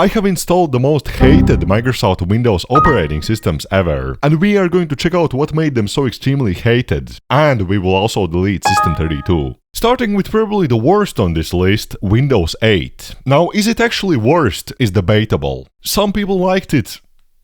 I have installed the most hated Microsoft Windows operating systems ever, and we are going to check out what made them so extremely hated, and we will also delete System32. Starting with probably the worst on this list, Windows 8. Now, is it actually worst is debatable. Some people liked it.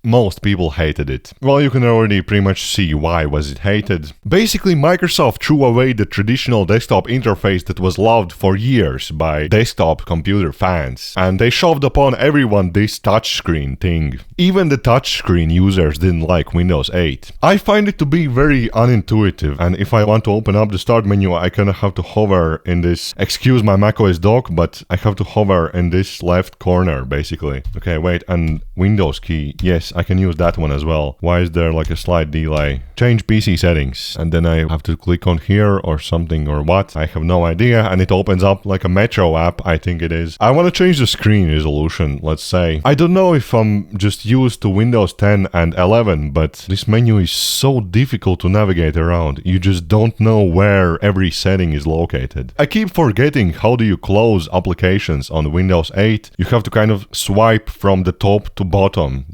Most people hated it. Well, you can already pretty much see why was it hated. Basically, Microsoft threw away the traditional desktop interface that was loved for years by desktop computer fans, and they shoved upon everyone this touchscreen thing. Even the touchscreen users didn't like Windows 8. I find it to be very unintuitive, and if I want to open up the start menu, I kind of have to hover in this, excuse my macOS dock, but I have to hover in this left corner, basically. Okay, wait, and Windows key, yes, I can use that one as well. Why is there like a slight delay? Change PC settings, and then I have to click on here or something or what? I have no idea, and it opens up like a Metro app, I think it is. I want to change the screen resolution, let's say. I don't know if I'm just used to Windows 10 and 11, but this menu is so difficult to navigate around. You just don't know where every setting is located. I keep forgetting how do you close applications on Windows 8. You have to kind of swipe from the top to bottom.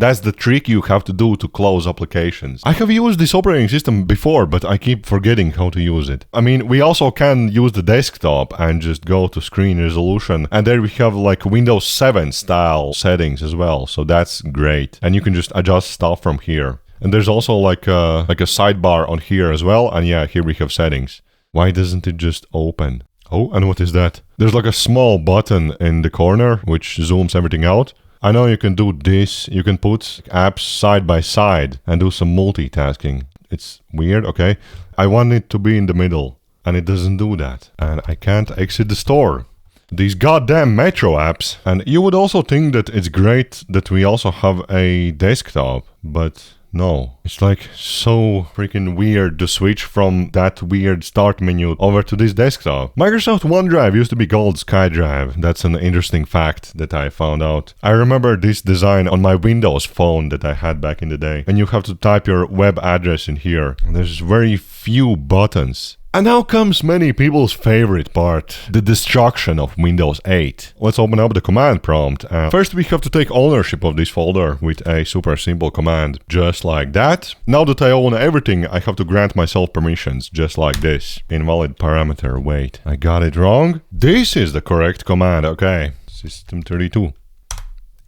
That's the trick you have to do to close applications. I have used this operating system before, but I keep forgetting how to use it. I mean, we also can use the desktop and just go to screen resolution, and there we have like Windows 7 style settings as well, so that's great. And you can just adjust stuff from here. And there's also like a sidebar on here as well, and yeah, here we have settings. Why doesn't it just open? Oh, and what is that? There's like a small button in the corner which zooms everything out. I know you can do this, you can put apps side by side and do some multitasking. It's weird, okay. I want it to be in the middle, and it doesn't do that. And I can't exit the store. These goddamn Metro apps. And you would also think that it's great that we also have a desktop, but no. It's like so freaking weird to switch from that weird start menu over to this desktop. Microsoft OneDrive used to be called SkyDrive. That's an interesting fact that I found out. I remember this design on my Windows phone that I had back in the day. And you have to type your web address in here. And there's very few buttons. And now comes many people's favorite part, the destruction of Windows 8. Let's open up the command prompt. First we have to take ownership of this folder with a super simple command, just like that. Now that I own everything, I have to grant myself permissions, just like this. Invalid parameter, wait, I got it wrong? This is the correct command, okay. System32.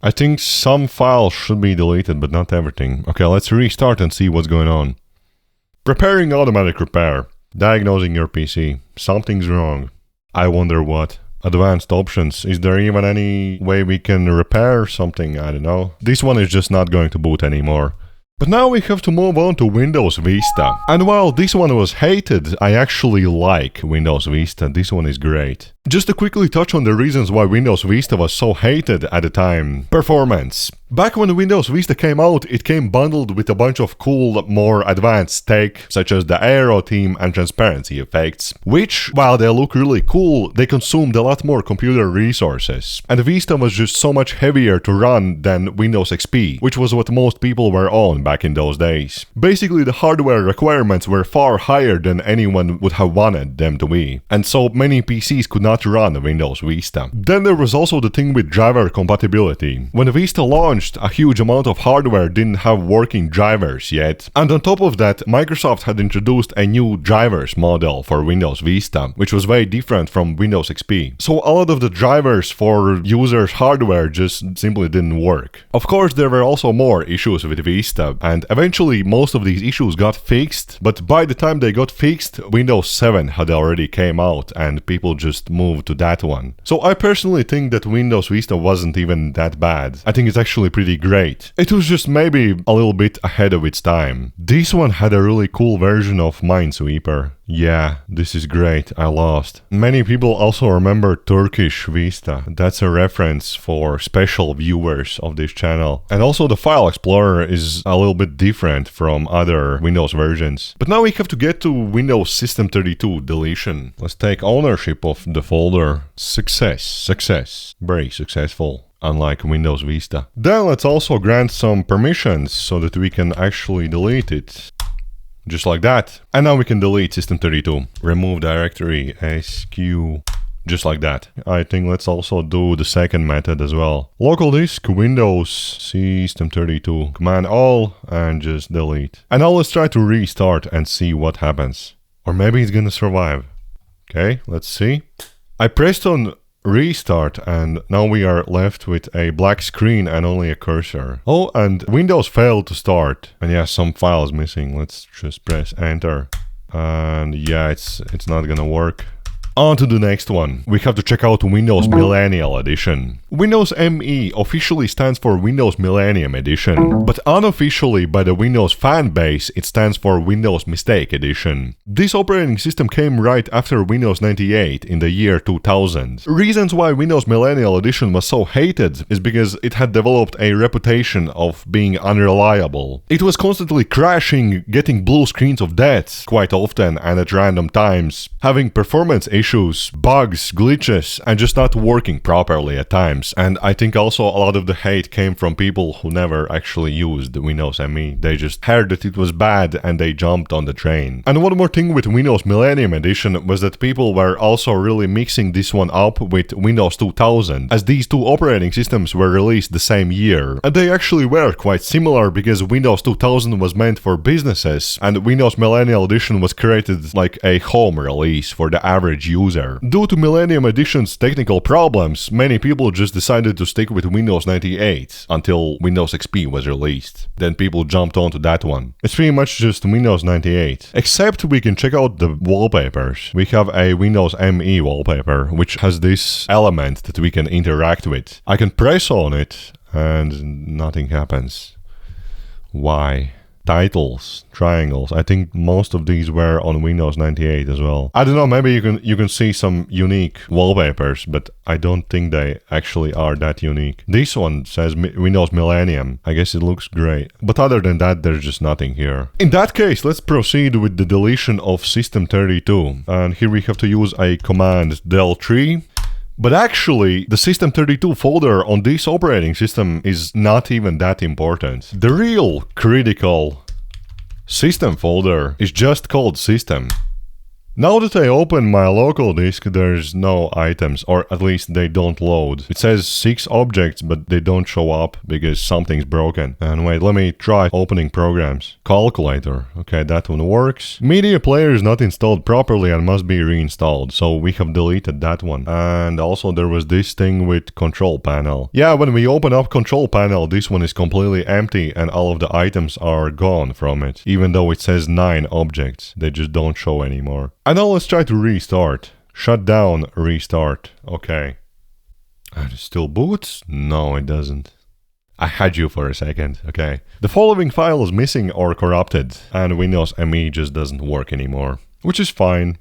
I think some files should be deleted, but not everything. Okay, let's restart and see what's going on. Preparing automatic repair. Diagnosing your PC. Something's wrong. I wonder what. Advanced options. Is there even any way we can repair something? I don't know. This one is just not going to boot anymore. But now we have to move on to Windows Vista. And while this one was hated, I actually like Windows Vista. This one is great. Just to quickly touch on the reasons why Windows Vista was so hated at the time. Performance. Back when Windows Vista came out, it came bundled with a bunch of cool, more advanced tech, such as the aero theme and transparency effects, which, while they look really cool, they consumed a lot more computer resources. And Vista was just so much heavier to run than Windows XP, which was what most people were on back in those days. Basically, the hardware requirements were far higher than anyone would have wanted them to be, and so many PCs could not run Windows Vista. Then there was also the thing with driver compatibility. When Vista launched, a huge amount of hardware didn't have working drivers yet. And on top of that, Microsoft had introduced a new drivers model for Windows Vista, which was very different from Windows XP. So a lot of the drivers for users' hardware just simply didn't work. Of course, there were also more issues with Vista, and eventually most of these issues got fixed, but by the time they got fixed, Windows 7 had already came out and people just moved to that one. So I personally think that Windows Vista wasn't even that bad. I think it's actually pretty great. It was just maybe a little bit ahead of its time. This one had a really cool version of Minesweeper. Yeah, this is great, I lost. Many people also remember Turkish Vista. That's a reference for special viewers of this channel. And also the file explorer is a little bit different from other Windows versions. But now we have to get to Windows System32 deletion. Let's take ownership of the folder. Success. Very successful. Unlike Windows Vista. Then let's also grant some permissions so that we can actually delete it. Just like that. And now we can delete System32. Remove directory SQ Just like that. I think let's also do the second method as well. Local disk, Windows, System32, Command All, and just delete. And now let's try to restart and see what happens. Or maybe it's gonna survive. Okay, let's see. I pressed on restart and now we are left with a black screen and only a cursor. Oh, and Windows failed to start. And yeah, some files missing. Let's just press enter. And yeah, it's not gonna work. On to the next one. We have to check out Windows Millennial Edition. Windows ME officially stands for Windows Millennium Edition, but unofficially by the Windows fan base it stands for Windows Mistake Edition. This operating system came right after Windows 98 in the year 2000. Reasons why Windows Millennial Edition was so hated is because it had developed a reputation of being unreliable. It was constantly crashing, getting blue screens of death quite often and at random times, having performance issues, bugs, glitches, and just not working properly at times. And I think also a lot of the hate came from people who never actually used Windows ME. They just heard that it was bad and they jumped on the train. And one more thing with Windows Millennium Edition was that people were also really mixing this one up with Windows 2000, as these two operating systems were released the same year. And they actually were quite similar because Windows 2000 was meant for businesses and Windows Millennial Edition was created like a home release for the average user. Due to Millennium Edition's technical problems, many people just decided to stick with Windows 98 until Windows XP was released. Then people jumped onto that one. It's pretty much just Windows 98. Except we can check out the wallpapers. We have a Windows ME wallpaper, which has this element that we can interact with. I can press on it and nothing happens. Why? Titles, triangles. I think most of these were on Windows 98 as well. I don't know, maybe you can see some unique wallpapers, but I don't think they actually are that unique. This one says Windows Millennium. I guess it looks great. But other than that, there's just nothing here. In that case, let's proceed with the deletion of System32. And here we have to use a command del3. But actually, the System32 folder on this operating system is not even that important. The real critical system folder is just called System. Now that I open my local disk, there's no items, or at least they don't load. It says 6 objects, but they don't show up because something's broken. And wait, let me try opening programs. Calculator, okay, that one works. Media player is not installed properly and must be reinstalled, so we have deleted that one. And also there was this thing with control panel. Yeah, when we open up control panel, this one is completely empty and all of the items are gone from it. Even though it says 9 objects, they just don't show anymore. And now let's try to restart. Shut down, restart. Okay. And it still boots? No, it doesn't. I had you for a second. Okay. The following file is missing or corrupted, and Windows ME just doesn't work anymore. Which is fine.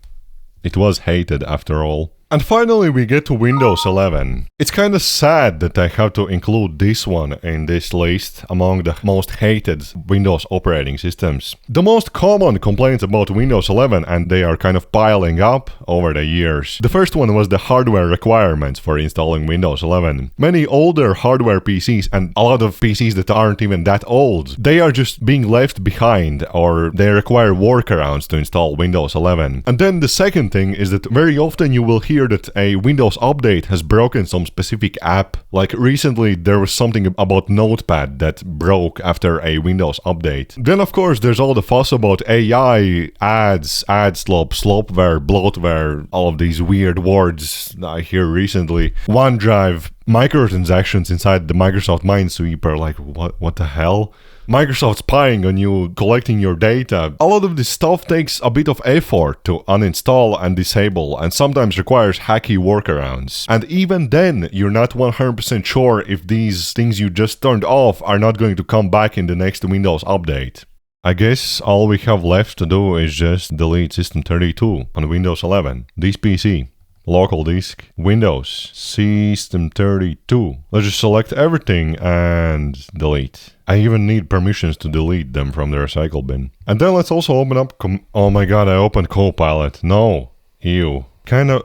It was hated after all. And finally we get to Windows 11. It's kinda sad that I have to include this one in this list among the most hated Windows operating systems. The most common complaints about Windows 11, and they are kind of piling up over the years. The first one was the hardware requirements for installing Windows 11. Many older hardware PCs, and a lot of PCs that aren't even that old, they are just being left behind, or they require workarounds to install Windows 11. And then the second thing is that very often you will hear that a Windows update has broken some specific app. Like recently there was something about Notepad that broke after a Windows update. Then of course there's all the fuss about AI, ads, ad slop, slopware, bloatware, all of these weird words I hear recently. OneDrive, microtransactions inside the Microsoft Minesweeper, like what the hell? Microsoft spying on you, collecting your data. A lot of this stuff takes a bit of effort to uninstall and disable, and sometimes requires hacky workarounds. And even then, you're not 100% sure if these things you just turned off are not going to come back in the next Windows update. I guess all we have left to do is just delete System32 on Windows 11. This PC. Local disk, Windows, System32. Let's just select everything and delete. I even need permissions to delete them from the recycle bin. And then let's also open up oh my god, I opened Copilot. No. Ew. Kinda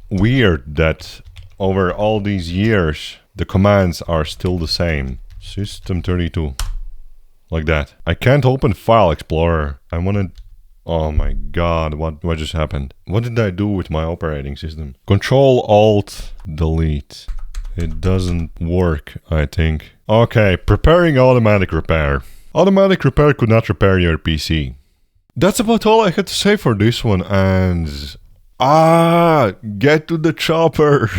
weird that over all these years the commands are still the same. System32. Like that. I can't open File Explorer. I wanna Oh my god, what just happened? What did I do with my operating system? Control-Alt-Delete. It doesn't work, I think. Okay, preparing automatic repair. Automatic repair could not repair your PC. That's about all I had to say for this one, and... get to the chopper!